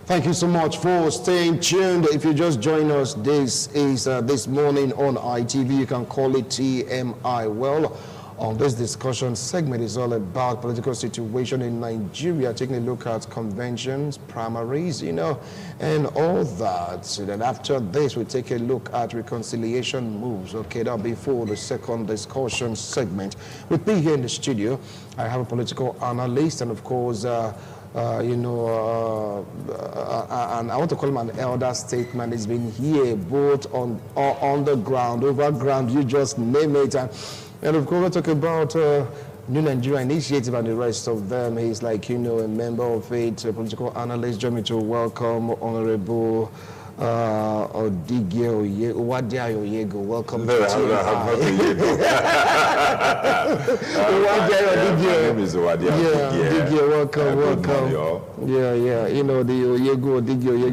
Thank you so much for staying tuned. If you just join us, this is this morning on ITV. You can call it TMI. Well, on this discussion segment is all about political situation in Nigeria, taking a look at conventions, primaries, and all that. And then after this, we take a look at reconciliation moves. Okay, that'll be for the second discussion segment. With me here in the studio, I have a political analyst and, of course, and I want to call him an elder statesman. He's been here both on the ground, over ground, you just name it. And of course, we'll talk about New Nigeria Initiative and the rest of them. He's like, a member of it, a political analyst. Join me to welcome Honorable Odigye Oyego. Welcome to TMI. My name is Odigye. Welcome. Yeah. The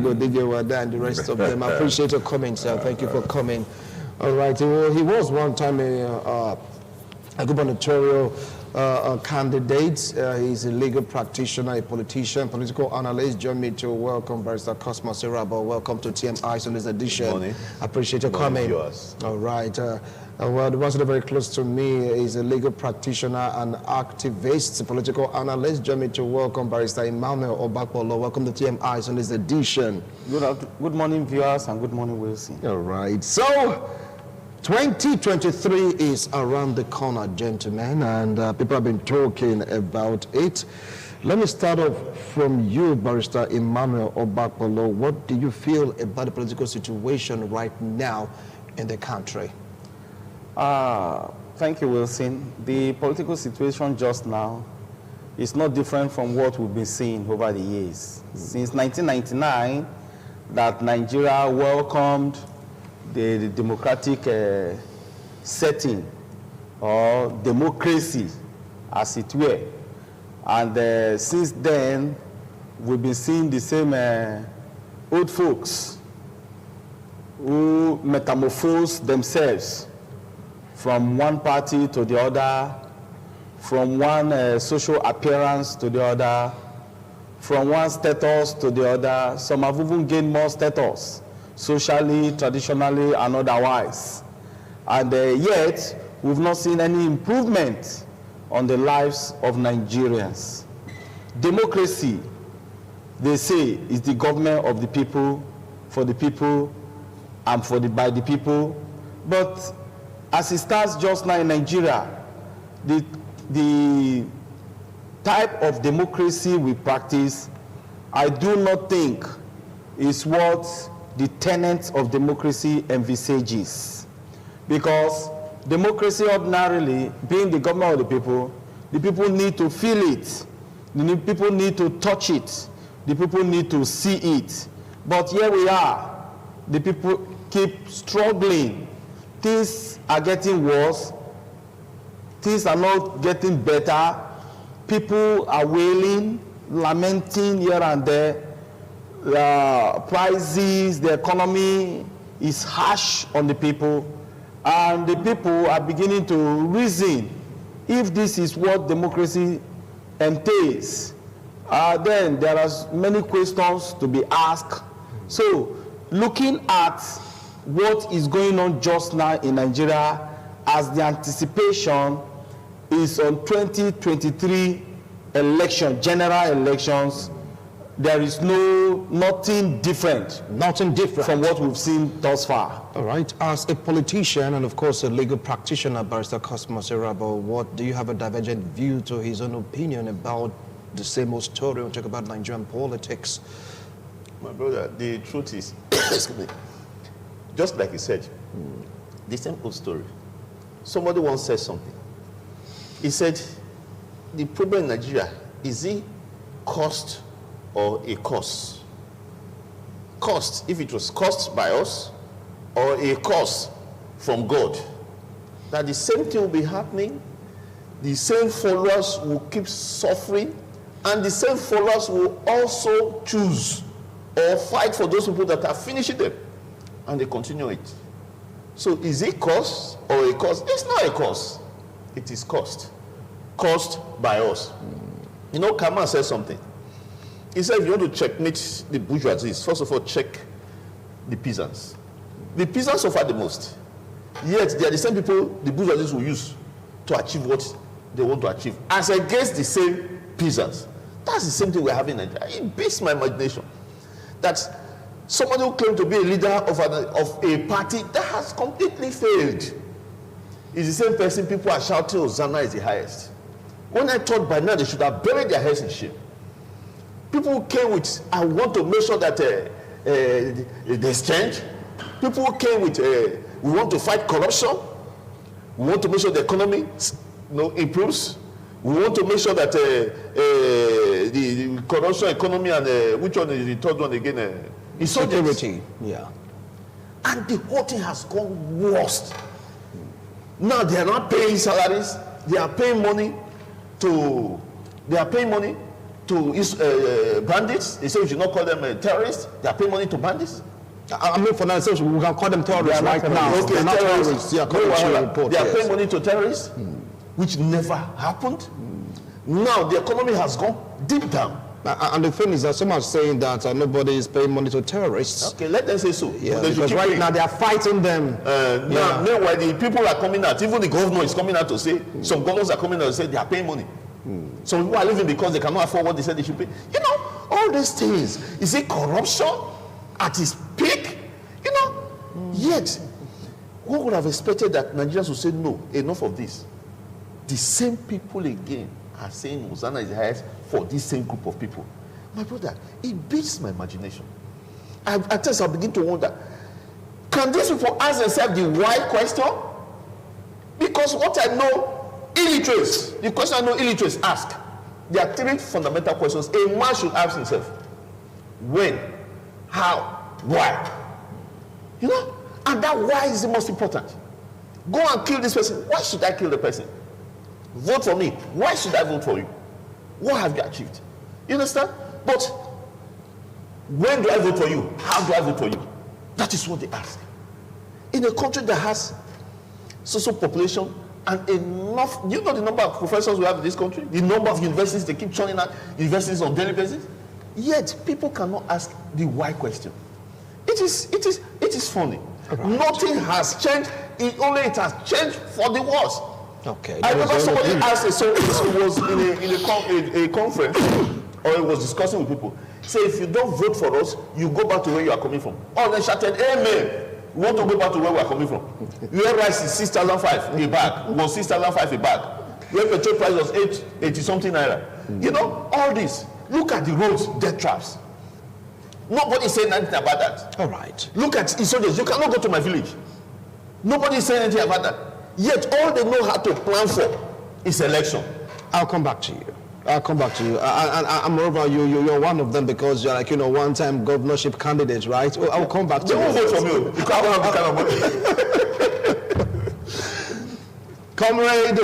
Odigye Wada and the rest of them. I appreciate your comments, sir. Thank you for coming. All right. Well, he was one time a gubernatorial candidate. He's a legal practitioner, a politician, political analyst. Join me to welcome Barrister Cosmas Irabo. Welcome to TMI on this edition. Good morning. I appreciate your coming. All right. Well, the one that are very close to me is a legal practitioner and activist, a political analyst. Join me to welcome Barrister Emmanuel Obakpolo. Welcome to TMI on this edition. Good morning, viewers, and good morning, Wilson. All right. So, 2023 is around the corner, gentlemen, and people have been talking about it. Let me start off from you, Barrister Emmanuel Obakpolo. What do you feel about the political situation right now in the country? Thank you, Wilson. The political situation just now is not different from what we've been seeing over the years. Since 1999, that Nigeria welcomed the democratic setting or democracy, as it were. And since then, we've been seeing the same old folks who metamorphose themselves from one party to the other, from one social appearance to the other, from one status to the other. Some have even gained more status, socially, traditionally, and otherwise. And yet, we've not seen any improvement on the lives of Nigerians. Democracy, they say, is the government of the people, for the people, and by the people. But as it stands just now in Nigeria, the type of democracy we practice, I do not think is what the tenets of democracy envisages. Because democracy ordinarily, being the government of the people need to feel it. The people need to touch it. The people need to see it. But here we are. The people keep struggling. Things are getting worse. Things are not getting better. People are wailing, lamenting here and there. Prices, the economy is harsh on the people, and the people are beginning to reason if this is what democracy entails. Then there are many questions to be asked. So, looking at what is going on just now in Nigeria, as the anticipation is on 2023 election, general elections, there is nothing different from what we've seen thus far. All right. As a politician and, of course, a legal practitioner, Barrister Cosmas Irabo, what do you have a divergent view to his own opinion about the same old story? We'll talk about Nigerian politics. My brother, the truth is, just like you said, the same old story. Somebody once said something. He said, the problem in Nigeria, is it cost or a cause? Cost, if it was caused by us, or a cause from God. That the same thing will be happening, the same followers will keep suffering, and the same followers will also choose or fight for those people that are finishing them, and they continue it. So is it cost or a cause? It's not a cause. It is cost. Caused by us. You know, Kama says something. He said, if you want to checkmate the bourgeoisie, first of all, check the peasants. The peasants suffer the most. Yet, they are the same people the bourgeoisie will use to achieve what they want to achieve, as against the same peasants. That's the same thing we're having in Nigeria. It beats my imagination that somebody who claimed to be a leader of a party that has completely failed is the same person people are shouting Hosanna is the highest. When I thought by now they should have buried their heads in shame. People who came with, I want to make sure that there's change. People who came with, we want to fight corruption. We want to make sure the economy improves. We want to make sure that the corruption economy and which one is the third one again? Security. Yeah. And the whole thing has gone worse. Now they are not paying salaries. They are paying money to. Bandits. They say we should not call them terrorists. They are paying money to bandits. I mean, for now, we can call them terrorists right now. Okay, they're not terrorists. They are paying money to terrorists, which never happened. Now the economy has gone deep down. And the thing is that some are saying that nobody is paying money to terrorists. Okay, let them say so. Yeah, because right now they are fighting them. Now, meanwhile, the people are coming out. Even the governor is coming out to say, some governors are coming out to say they are paying money. Some people are leaving because they cannot afford what they said they should pay. You know, all these things. Is it corruption at its peak? You know, yet, one would have expected that Nigerians would say, no, enough of this. The same people again are saying Hosanna is the highest for this same group of people. My brother, it beats my imagination. At times I begin to wonder, can these people ask themselves the why question? Because what I know, illiterates, the question I know illiterates ask. There are three fundamental questions a man should ask himself. When? How? Why? You know? And that why is the most important. Go and kill this person. Why should I kill the person? Vote for me. Why should I vote for you? What have you achieved? You understand? But when do I vote for you? How do I vote for you? That is what they ask. In a country that has social population and enough, you know the number of professors we have in this country, the number of universities, they keep churning out universities on daily basis. Yet people cannot ask the why question. It is funny. Right. Nothing has changed. It has changed for the worse. Okay. I remember somebody asked it was in a conference, or it was discussing with people. Say, if you don't vote for us, you go back to where you are coming from. Oh, they shouted, amen. We want to go back to where we are coming from. Where rice is 6,005 a bag, was 6,005 a bag. Where petrol price was 80 something naira. You know, all this. Look at the roads, death traps. Nobody is saying anything about that. All right. Look at insurgents. You cannot go to my village. Nobody is saying anything about that. Yet all they know how to plan for is election. I'll come back to you. And moreover, you're one of them because you're like, one-time governorship candidate, right? Well, I'll come back to you. They won't vote for me because I don't have the kind of money. Comrade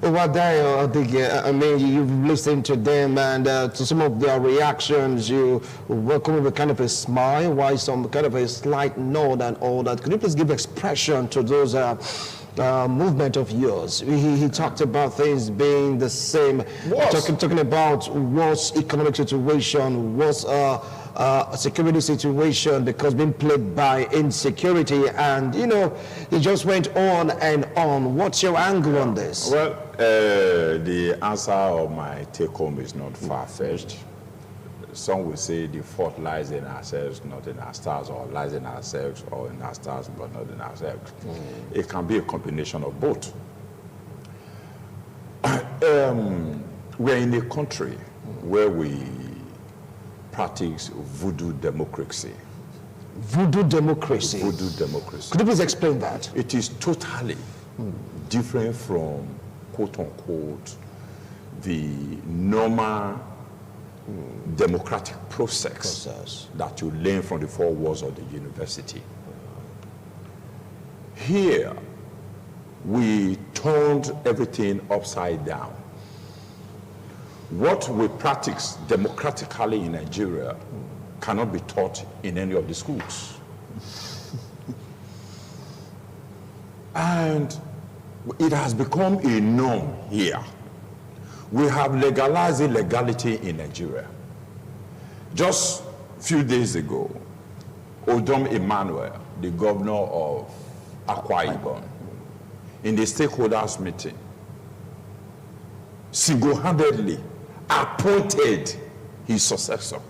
Obadiah, I mean, you've listened to them and to some of their reactions. You welcome with kind of a smile, why some kind of a slight nod and all that. Could you please give expression to those movement of yours? He talked about things being the same. Talking about worse economic situation, worse security situation because being plagued by insecurity, and he just went on and on. What's your angle on this? Well, the answer of my take home is not far-fetched. Some will say the fault lies in ourselves, not in our stars, or lies in ourselves or in our stars, but not in ourselves. It can be a combination of both. We're in a country where we practice voodoo democracy. Voodoo democracy? Voodoo democracy. Could you please explain that? It is totally different from, quote-unquote, the normal democratic process that you learn from the four walls of the university. Here, we turned everything upside down. What we practice democratically in Nigeria cannot be taught in any of the schools. And it has become a norm here. We have legalized illegality in Nigeria. Just a few days ago, Odom Emmanuel, the governor of Akwa Ibom, in the stakeholders meeting, single-handedly appointed his successor.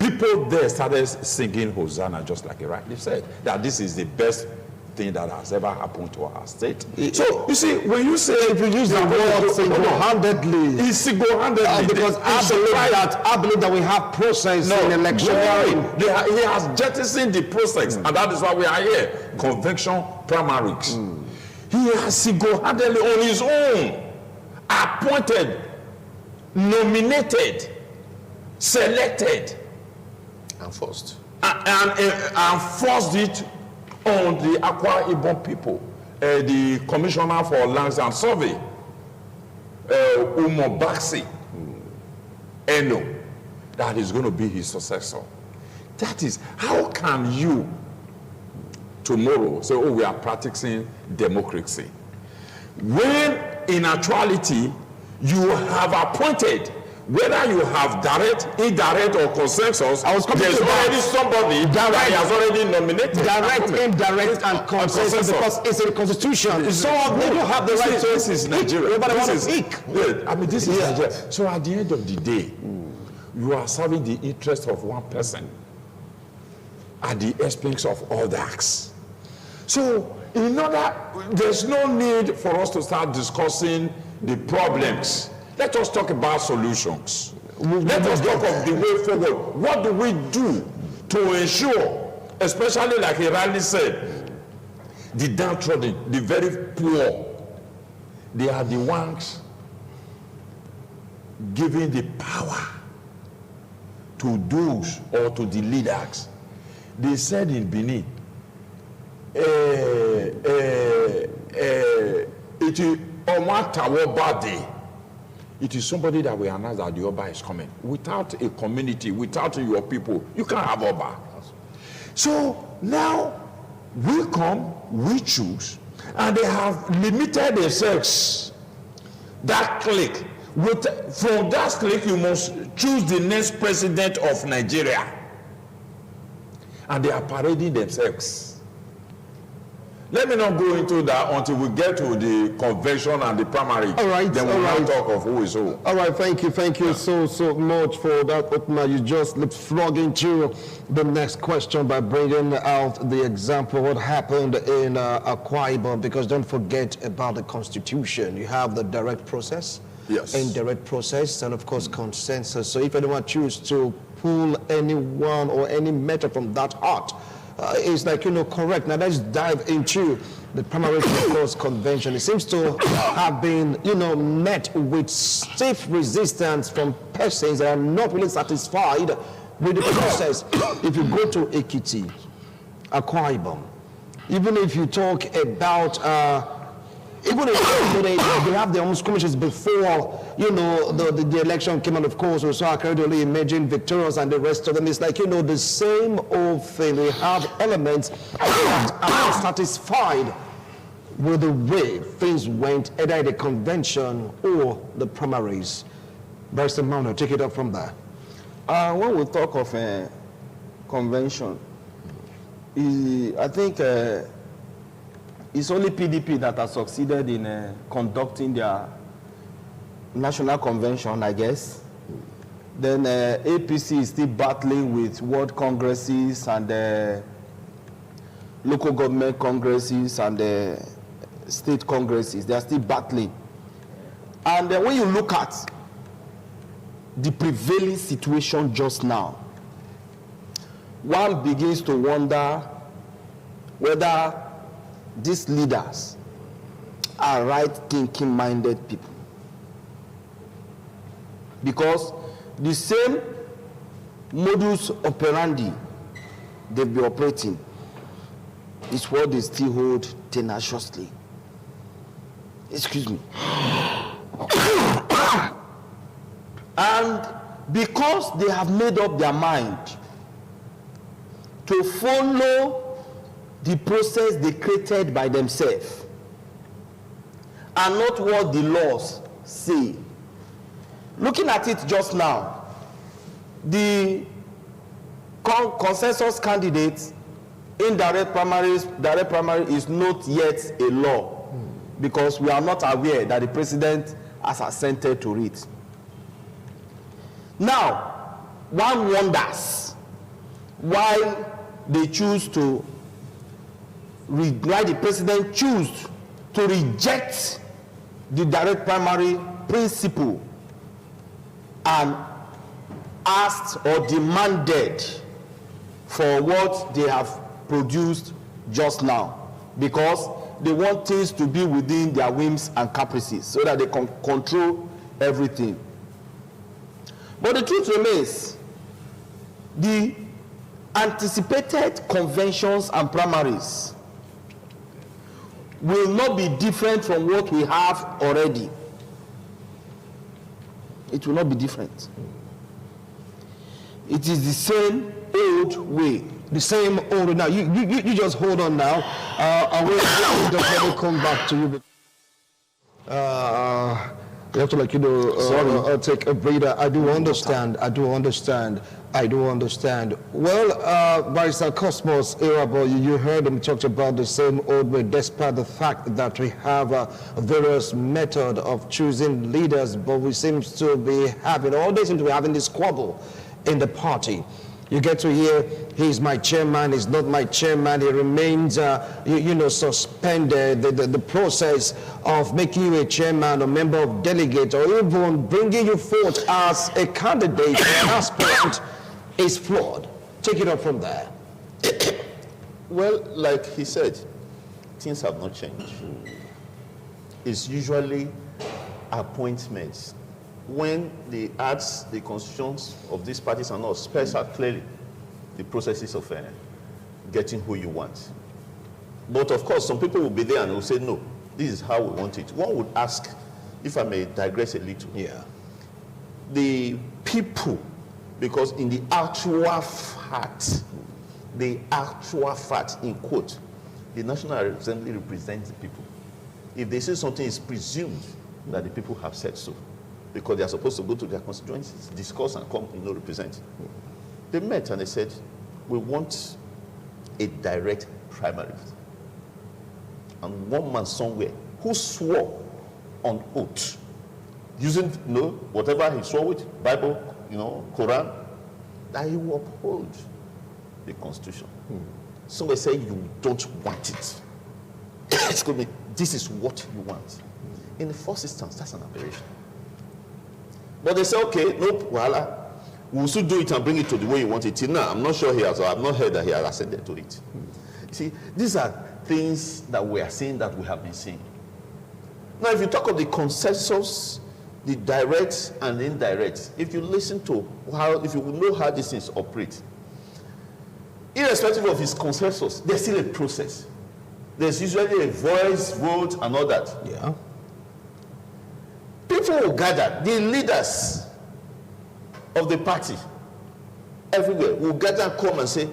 People there started singing Hosanna, just like he rightly said, that this is the best thing that has ever happened to our state. So, you see, when you say, if you use the word single-handedly, it's single-handedly. because I believe that we have process in electioneering. He has jettisoned the process, and that is why we are here. Convention primaries. He has single-handedly on his own appointed, nominated, selected, And forced. and forced it on the Akwa Ibom people. The Commissioner for Lands and Survey, Umo Baxi Eno, that is going to be his successor. That is, how can you tomorrow say, oh, we are practicing democracy, when in actuality you have appointed, whether you have direct, indirect, or consensus, there's already somebody that he has already nominated. Direct, indirect, and consensus, because it's in the Constitution. So they don't have the right to. This is Nigeria. This is Nigeria. So at the end of the day, you are serving the interest of one person at the expense of others. So there's no need for us to start discussing the problems. Let us talk about solutions. Let us talk of the way forward. What do we do to ensure, especially like he rightly said, the downtrodden, the very poor, they are the ones giving the power to those or to the leaders. They said in Benin, it is Omatawo. It is somebody that will announce that the Oba is coming. Without a community, without your people, you can't have Oba. So now we come, we choose, and they have limited themselves. That clique. From that clique, you must choose the next president of Nigeria. And they are parading themselves. Let me not go into that until we get to the convention and the primary. All right. Then we'll not talk of who is who. All right, thank you so much for that opener. You just flog into the next question by bringing out the example of what happened in Akwa Ibom, because don't forget about the Constitution. You have the direct process, yes, indirect process, and of course consensus. So if anyone chooses to pull anyone or any matter from that heart, it's like, correct. Now let's dive into the primary cause convention. It seems to have been, met with stiff resistance from persons that are not really satisfied with the process. If you go to Ekiti, Akwa Ibom, even if you talk about even if they have their own skirmishes before, the election came out, of course, we saw Akeredolu emerging victorious and the rest of them. It's like, the same old thing. We have elements that are not satisfied with the way things went, either in the convention or the primaries. Barrister Mauno, take it up from there. When we talk of a convention, I think it's only PDP that has succeeded in conducting their national convention, I guess. Then APC is still battling with world congresses and local government congresses and state congresses. They are still battling. And when you look at the prevailing situation just now, one begins to wonder whether these leaders are right-thinking minded people. Because the same modus operandi they've been operating is what they still hold tenaciously. Excuse me. And because they have made up their mind to follow the process they created by themselves and not what the laws say. Looking at it just now, The consensus candidate, indirect primaries, direct primary is not yet a law because we are not aware that the president has assented to it. Now, one wonders why they choose to, why the president choose to reject the direct primary principle and asked or demanded for what they have produced just now, because they want things to be within their whims and caprices so that they can control everything. But the truth remains, the anticipated conventions and primaries will not be different from what we have already. It will not be different. It is the same old way. The same old. Now, you just hold on now. I will definitely come back to you. You have to, like, take a breather. I do understand. Well, Barrister Cosmos Irabo, you heard him talk about the same old way, despite the fact that we have a various method of choosing leaders, but we seem to be having, all they seem to be having this squabble in the party. You get to hear, he's my chairman, he's not my chairman, he remains, suspended. The process of making you a chairman or member of delegate or even bringing you forth as a candidate or an aspirant is flawed. Take it up from there. Well, like he said, things have not changed. It's usually appointments. When the acts, the constitutions of these parties are not spelled out clearly, the processes of getting who you want. But of course, some people will be there and will say, no, this is how we want it. One would ask, if I may digress a little. Yeah. The people, because in the actual fact, in quote, the National Assembly represents the people. If they say something, it's presumed that the people have said so, because they are supposed to go to their constituencies, discuss and come, represent. They met and they said, we want a direct primary. And one man somewhere who swore on oath, using whatever he swore with, Bible, Quran, that he will uphold the Constitution. Somebody say you don't want it. Excuse me, this is what you want. In the first instance, that's an aberration. But they say, okay, nope, voila, we'll still do it and bring it to the way you want it. Till now, I'm not sure he has, or I've not heard that he has ascended to it. See, these are things that we are seeing, that we have been seeing. Now, if you talk of the consensus, the direct and indirect, if you listen to if you know how these things operate, irrespective of his consensus, there's still a process. There's usually a voice, vote, and all that. Yeah. People will gather, the leaders of the party everywhere will gather and come and say,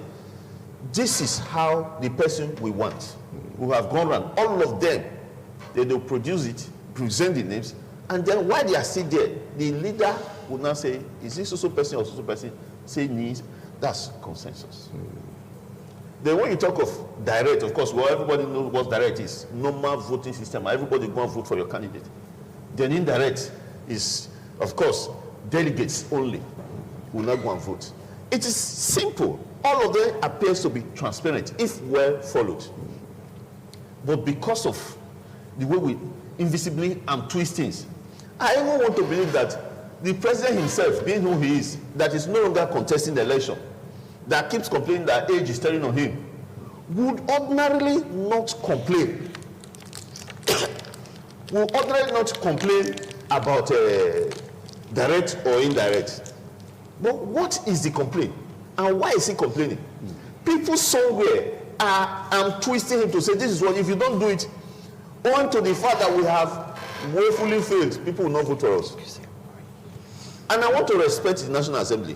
this is how the person we want. We have gone around, all of them, they'll produce it, present the names, and then while they are still there, the leader will now say, is this so person or so person? Say needs, that's consensus. Then when you talk of direct, of course, well, everybody knows what direct is. Normal voting system, everybody go and vote for your candidate. Then indirect is, of course, delegates only will not go and vote. It is simple. All of them appears to be transparent if well followed. But because of the way we invisibly and twist things, I even want to believe that the president himself, being who he is, that is no longer contesting the election, that keeps complaining that age is telling on him, would ordinarily not complain. Would ordinarily not complain about direct or indirect. But what is the complaint? And why is he complaining? People somewhere are twisting him to say, this is what, if you don't do it, owing to the fact that we have woefully failed, people will not vote for us. And I want to respect the National Assembly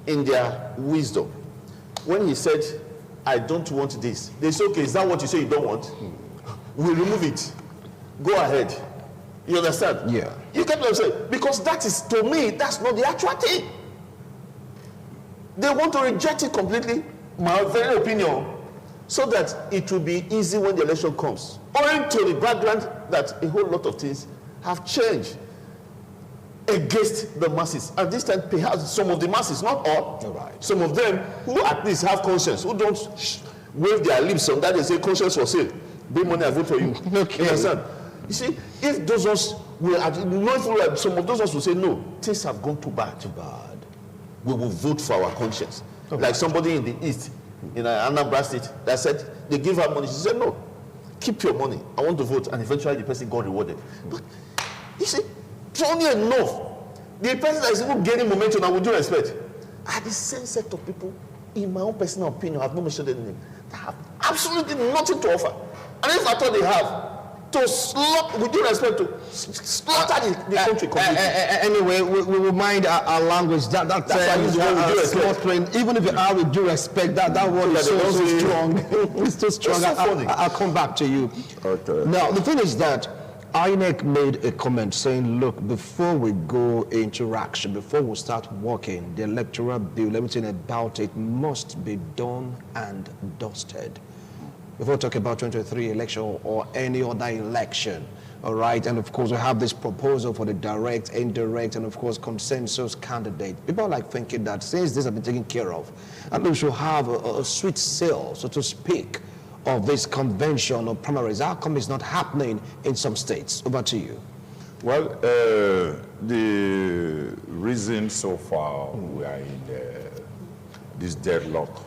in their wisdom. When he said, I don't want this, they said, okay, is that what you say you don't want? We'll remove it. Go ahead. You understand? Yeah. You get what I'm saying? Because that is, to me, that's not the actual thing. They want to reject it completely, my very opinion, so that it will be easy when the election comes. Owing to the background that a whole lot of things have changed against the masses. And this time, perhaps some of the masses, not all, some of them who at least have conscience, who don't wave their lips on that and say conscience for sale. Bring money, I vote for you. Okay. You understand? You see, if those ones will, some of those ones will say, no, things have gone too bad. We will vote for our conscience. Like somebody in the East, in Anambra State, that said, they give her money. She said, no, keep your money. I want to vote. And eventually the person got rewarded. But you see, funny enough, the person that is even gaining momentum, and with due respect, are the same set of people, in my own personal opinion, I've not mentioned any name, that have absolutely nothing to offer. And if I thought they have, to slaughter, with due respect, to slaughter the country completely. Anyway, we will mind our language. That slaughtering, even if you are with due respect, that word is so strong. It's too strong. It's so funny. I'll come back to you. Okay. Now, the thing is that INEC made a comment saying, look, before we go into action, before we start working, the electoral bill, everything about it must be done and dusted. Before we talk about 2023 election or any other election, all right? And of course, we have this proposal for the direct, indirect, and of course, consensus candidate. People are like thinking that since this has been taken care of, and we should have a sweet sale, so to speak, of this convention or primaries. How come it's not happening in some states? Over to you. Well, the reason so far we are in this deadlock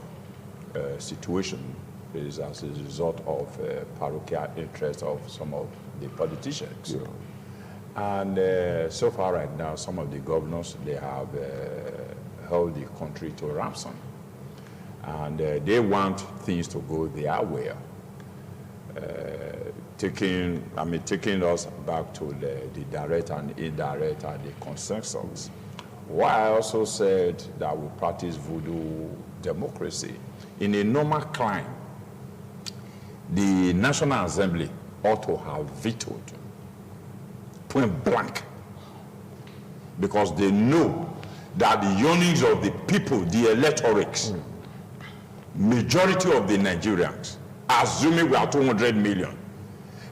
situation is as a result of parochial interest of some of the politicians. Yeah. And so far right now, some of the governors, they have held the country to ransom. And they want things to go their way, taking us back to the direct and indirect and the consensus. Why I also said that we practice voodoo democracy. In a normal climate, the National Assembly ought to have vetoed, point blank, because they know that the yearnings of the people, the electorates, majority of the Nigerians, assuming we are 200 million,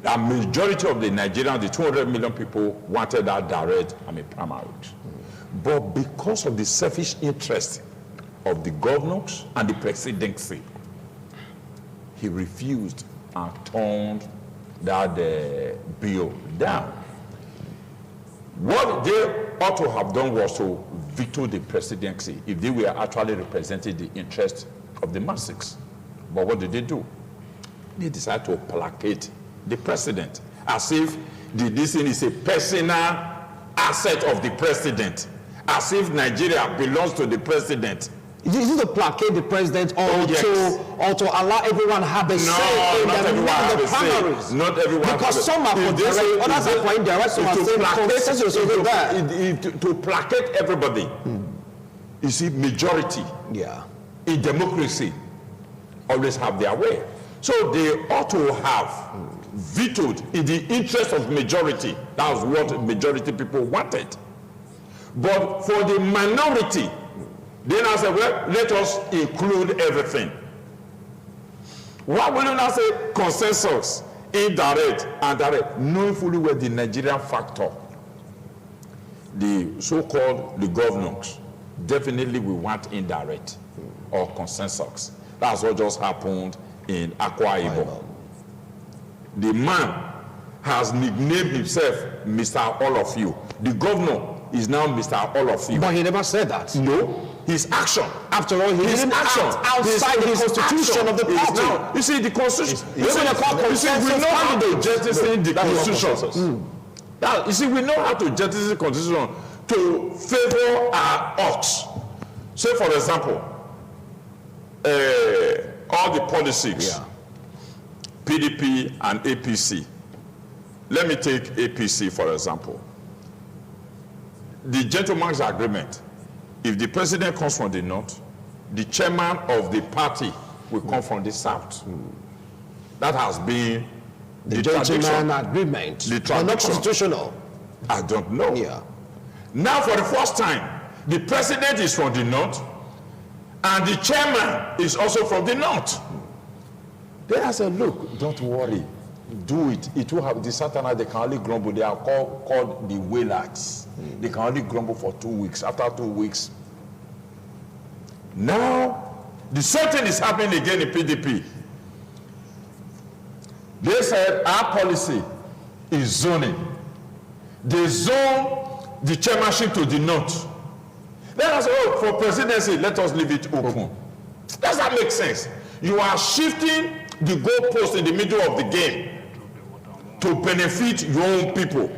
the majority of the Nigerians, the 200 million people wanted that direct, primaries. But because of the selfish interest of the governors and the presidency, he refused and turned that bill down. What they ought to have done was to veto the presidency if they were actually representing the interest of the masses. But what did they do? They decided to placate the president as if this thing is a personal asset of the president, as if Nigeria belongs to the president. Is it to placate the president or to allow everyone have a say in the primaries? Not everyone. Because some are for direct, others are for indirect, some are saying to placate everybody. You see, majority in democracy always have their way. So they ought to have vetoed in the interest of majority. That's what majority people wanted. But for the minority, they now say, well, let us include everything. Why will you not say consensus, indirect, and direct, knowing fully well the Nigerian factor? The so-called the governors definitely we want indirect or consensus. That's what just happened in Akwa Ibom. The man has nicknamed himself Mr. All of You. The governor is now Mr. All of You. But he never said that. No. His action. After all, he didn't act outside the constitution of the party. Now, you see, the constitution. We know how to jettison the constitution. Now, you see, we know how to jettison the constitution to favor our oaths. Say, for example, all the policies, PDP and APC. Let me take APC, for example. The gentleman's agreement. If the president comes from the north, the chairman of the party will come from the south. That has been the gentleman agreement. The tradition. Not constitutional. I don't know. Yeah. Now, for the first time, the president is from the north, and the chairman is also from the north. Then I said, look, don't worry, do it. It will have the Satanites, they can only grumble. They are called the whalers. They can only grumble for 2 weeks. After 2 weeks, now the same thing is happening again in PDP. They said our policy is zoning. They zone the chairmanship to the north. Then I said, oh, for presidency, let us leave it open. Does that make sense? You are shifting the goalpost in the middle of the game to benefit your own people.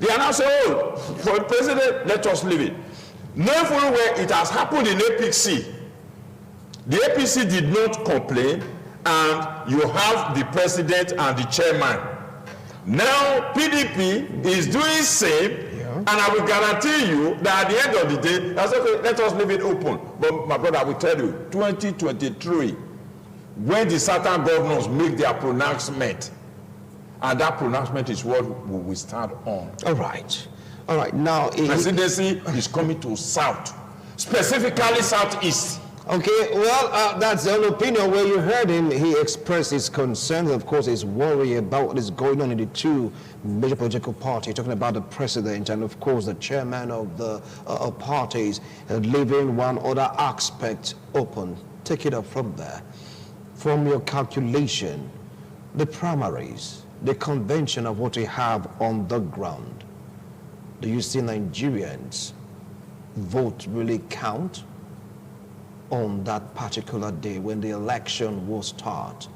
They are now saying, oh, for the president, let us leave it. Knowing fully well it has happened in APC. The APC did not complain, and you have the president and the chairman. Now PDP is doing same, and I will guarantee you that at the end of the day, that's okay, let us leave it open. But my brother, I will tell you, 2023, when the certain governors make their pronouncement, and that pronouncement is what we will stand on. All right. All right. Now, presidency is coming to south, specifically southeast. Okay, well, that's the only opinion where you heard him. He expressed his concerns, of course, his worry about what is going on in the two major political parties, talking about the president and, of course, the chairman of the parties, leaving one other aspect open. Take it up from there. From your calculation, the primaries, the convention of what we have on the ground, do you see Nigerians vote really count on that particular day when the election will start?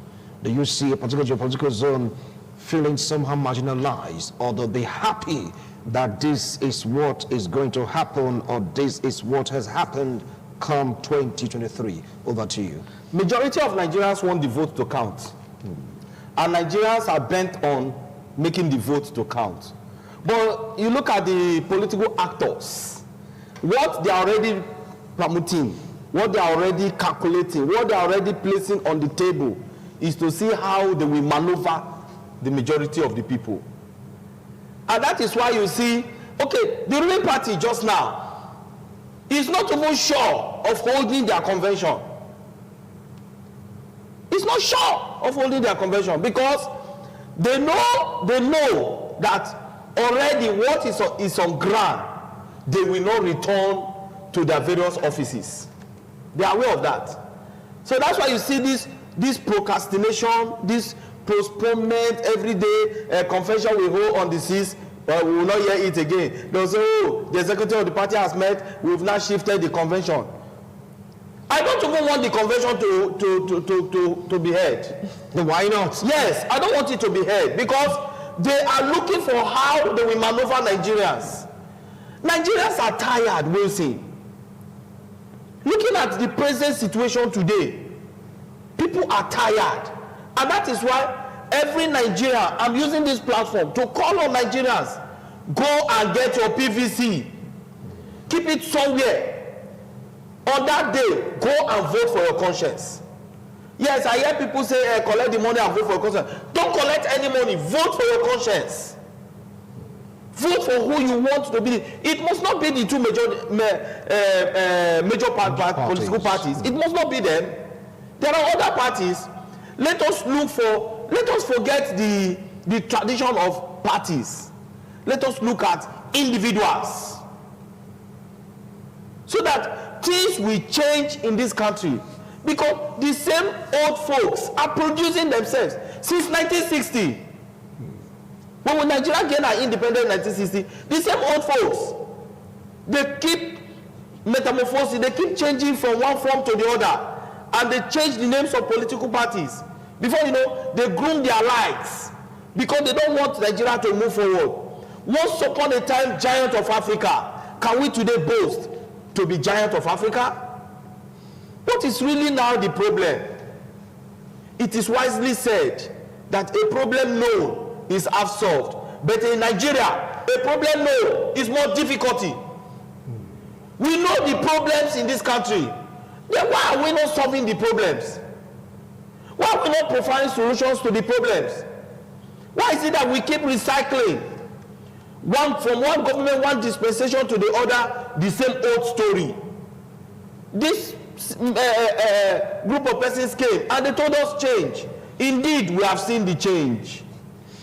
Do you see a particular geopolitical zone feeling somehow marginalized, or they'll be happy that this is what is going to happen, or this is what has happened come 2023? Over to you. Majority of Nigerians want the vote to count. And Nigerians are bent on making the vote to count. But you look at the political actors, what they are already promoting, what they are already calculating, what they are already placing on the table is to see how they will maneuver the majority of the people. And that is why you see, okay, the ruling party just now is not even sure of holding their convention. It's not sure of holding their convention because they know that already what is on ground, they will not return to their various offices. They are aware of that. So that's why you see this procrastination, this postponement every day. Convention we hold on the 6th, we will not hear it again. They'll say, oh, the secretary of the party has met, we've now shifted the convention. I don't even want the convention to be held. Why not? Yes, I don't want it to be held because they are looking for how they will maneuver Nigerians. Nigerians are tired, Wilson. Looking at the present situation today, people are tired. And that is why every Nigerian, I'm using this platform to call on Nigerians, go and get your PVC. Keep it somewhere. On that day, go and vote for your conscience. Yes, I hear people say, collect the money and vote for your conscience. Don't collect any money. Vote for your conscience. Vote for who you want to be. It must not be the two major political parties. It must not be them. There are other parties. Let us forget the tradition of parties. Let us look at individuals. So that things will change in this country. Because the same old folks are producing themselves since 1960. When Nigeria gained our independence in 1960, the same old folks, they keep metamorphosing, they keep changing from one form to the other, and they change the names of political parties. Before you know, they groom their lives because they don't want Nigeria to move forward. Once upon a time, giant of Africa, can we today boast to be giant of Africa? What is really now the problem? It is wisely said that a problem known is half solved. But in Nigeria, a problem known is more difficulty. We know the problems in this country. Then why are we not solving the problems? Why are we not providing solutions to the problems? Why is it that we keep recycling from one government, one dispensation to the other, the same old story? This group of persons came and they told us change. Indeed, we have seen the change.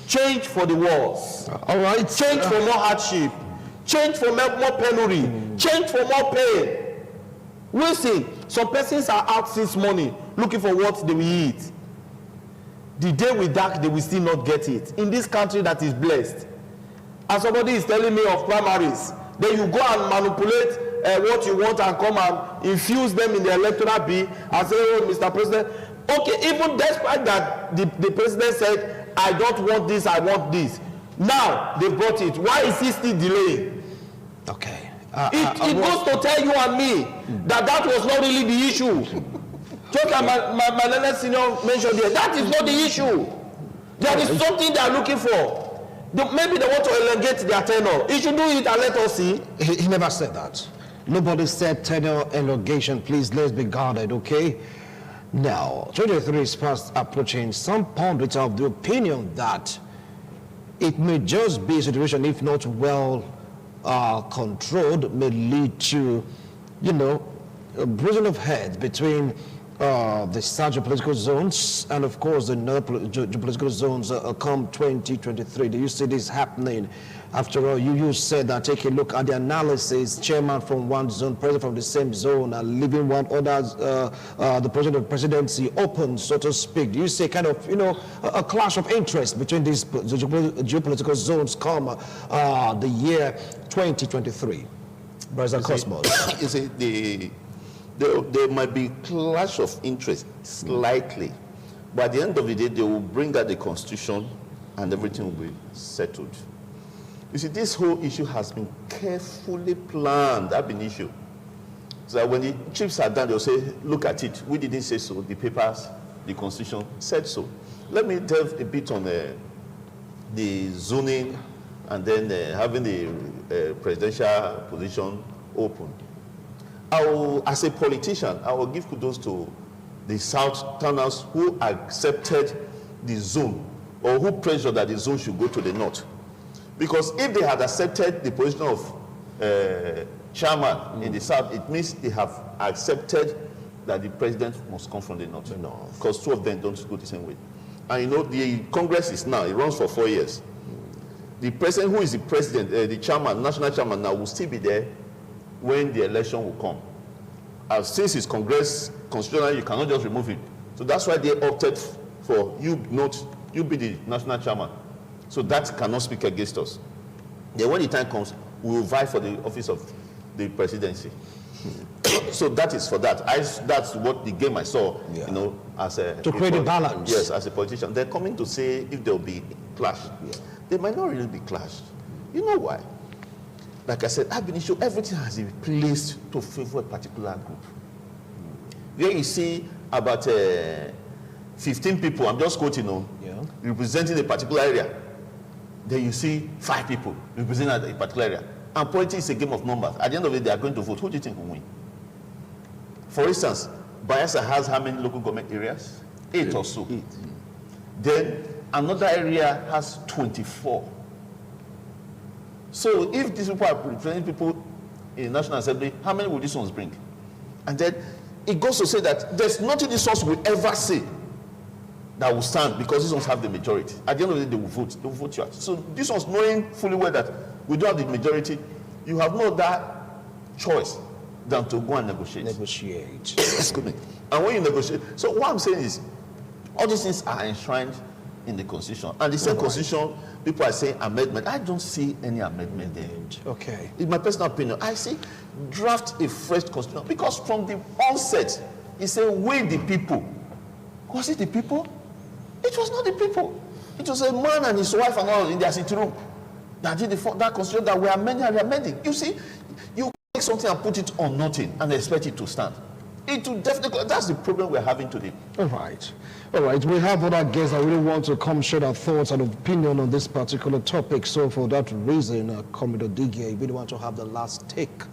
Change for the worse. All right. Change for more hardship. Change for more penury. Change for more pain. We see some persons are out since morning looking for what they will eat. The day will dark, they will still not get it. In this country that is blessed. And somebody is telling me of primaries. Then you go and manipulate what you want and come and infuse them in the electoral bill and say, oh, Mr. President. Okay, even despite that the president said, I don't want this, I want this. Now they brought it. Why is he still delaying? Okay. It goes to tell you and me that was not really the issue. Just like my learned senior mentioned here, that is not the issue. There is something they are looking for. Maybe they want to elongate their tenure. He should do it and let us see. He never said that. Nobody said tenure elongation. Please, let's be guarded, okay? Now, 23 is fast approaching. Some pundits are of the opinion that it may just be a situation, if not well controlled, may lead to, a bruising of heads between the south geopolitical zones and, of course, the north geopolitical zones come 2023. Do you see this happening? After all, you said that take a look at the analysis, chairman from one zone, president from the same zone, and leaving one other, the president of the presidency open, so to speak. Do you see kind of, a clash of interest between these geopolitical zones come the year 2023? Brother Cosmos. You see, there might be clash of interest slightly, but at the end of the day, they will bring out the constitution and everything will be settled. You see, this whole issue has been carefully planned, that been issue. So that when the chiefs are done, they'll say, look at it. We didn't say so. The papers, the constitution said so. Let me delve a bit on the zoning and then having the presidential position open. As a politician, I will give kudos to the Southerners who accepted the zone or who pressured that the zone should go to the north. Because if they had accepted the position of chairman in the south, it means they have accepted that the president must come from the north. Because two of them don't go the same way. And the Congress is now, it runs for 4 years. The president, who is the president, the chairman, national chairman now, will still be there when the election will come. Since it's Congress constitutional, you cannot just remove him. So that's why they opted for you be the national chairman. So that cannot speak against us. Then when the time comes, we will vie for the office of the presidency. So that is for that. That's what the game I saw, as a... To create a balance. Yes, as a politician. They're coming to say if there will be clash. Yeah. There might not really be clash. You know why? Like I said, I've been issued, everything has been placed to favor a particular group. Where you see about 15 people, I'm just quoting, representing a particular area. Then you see 5 people representing a particular area. And politics is a game of numbers. At the end of it, they are going to vote. Who do you think will win? For instance, Bayelsa has how many local government areas? 8 or so. 8. Then another area has 24. So if these people are representing people in the National Assembly, how many will these ones bring? And then it goes to say that there's nothing these ones will ever say that will stand because these ones have the majority. At the end of the day, they will vote. They will vote you out. So these ones, knowing fully well that we don't have the majority, you have no other choice than to go and negotiate. Excuse me. And when you negotiate, so what I'm saying is, all these things are enshrined in the Constitution. And the same Constitution, people are saying amendment. I don't see any amendment there. Okay. In my personal opinion, I see draft a fresh Constitution. Because from the onset, he said, we the people. Was it the people? It was not the people. It was a man and his wife and all in their sitting room that did that Constitution that we are amending. You see, you take something and put it on nothing and expect it to stand. It will definitely, that's the problem we're having today. All right. We have other guests that really want to come share their thoughts and opinion on this particular topic. So for that reason, Commodore Digie, we want to have the last take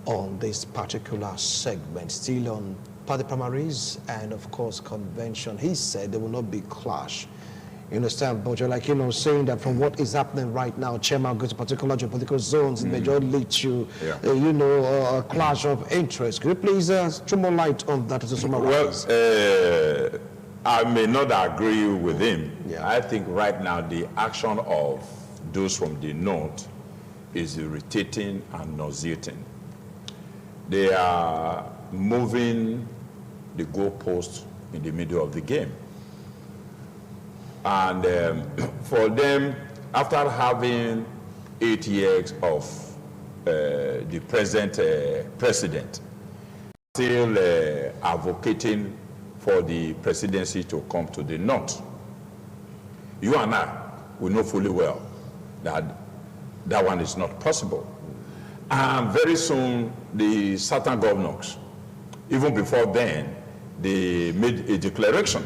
on this particular segment, still on party primaries and, of course, convention. He said there will not be clash You understand? But you're like, you know, saying that from what is happening right now, chairman goes to particular geopolitical zones, it may just lead to, you know, a clash of interests. Could you please throw more light on that to summarize? Well, I may not agree with him. I think right now the action of those from the north is irritating and nauseating. They are moving the goalpost in the middle of the game. And for them, after having 8 years of the present president, still advocating for the presidency to come to the north. You and I, we know fully well that that one is not possible. And very soon, the southern governors, even before then, they made a declaration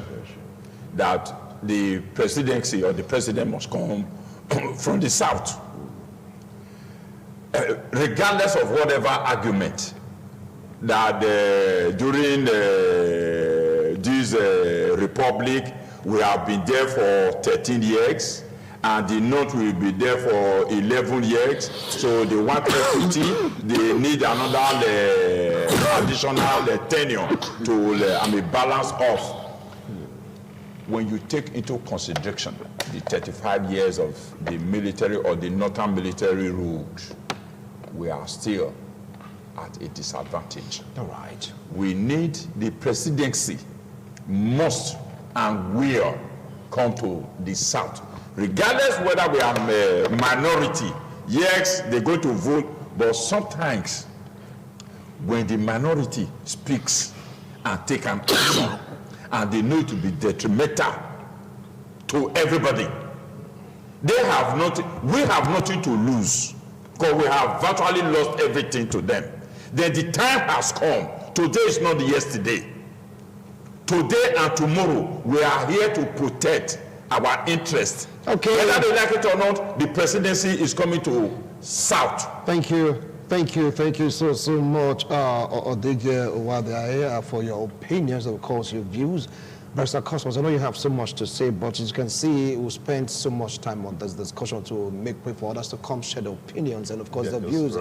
that the presidency or the president must come from the south. Regardless of whatever argument that during this republic, we have been there for 13 years, and the North will be there for 11 years. So they want equity, they need another additional tenure to balance off. When you take into consideration the 35 years of the military or the northern military rule, we are still at a disadvantage. All right. We need the presidency must and will come to the south. Regardless whether we are a minority, yes, they go to vote, but sometimes when the minority speaks and take an action, and they know to be detrimental to everybody, they have nothing, we have nothing to lose, because we have virtually lost everything to them. Then the time has come. Today is not the yesterday. Today and tomorrow, we are here to protect our interests. Okay. Whether they like it or not, the presidency is coming to South. Thank you. Thank you so much, Odige Owadaya, for your opinions, of course, your views. Barrister Cosmos, I know you have so much to say, but as you can see, we spent so much time on this discussion to make way for others to come share their opinions and, of course, their views.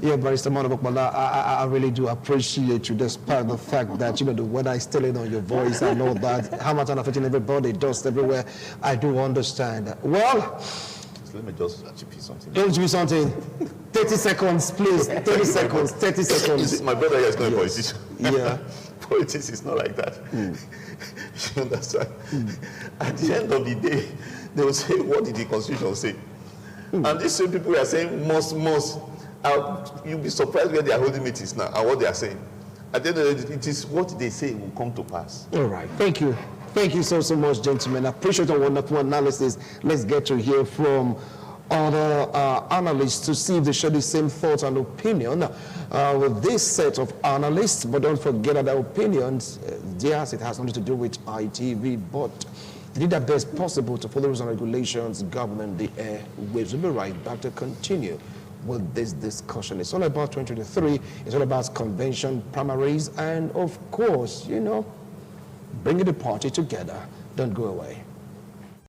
Yeah, Barrister Manobokbala, I really do appreciate you, despite the fact that, you know, the weather is still in on your voice and all that. How much I'm affecting everybody, dust everywhere. I do understand. Well, let me just chip you something. Don't do something. 30 seconds, please. 30 seconds. 30 seconds. My brother here is not a politician. Yeah. Politics is not like that. You understand? At the end of the day, they will say, what did the Constitution say? And these same people are saying, must. You'll be surprised where they are holding meetings now and what they are saying. At the end of the day, it is what they say will come to pass. All right. Thank you. Thank you so much, gentlemen. I appreciate your wonderful analysis. Let's get to hear from other analysts to see if they share the same thoughts and opinion with this set of analysts. But don't forget that their opinions, yes, it has nothing to do with ITV, but they did their best possible to follow rules and regulations governing the airwaves. We'll be right back to continue with this discussion. It's all about 2023. It's all about convention, primaries, and of course, you know, bringing the party together. Don't go away.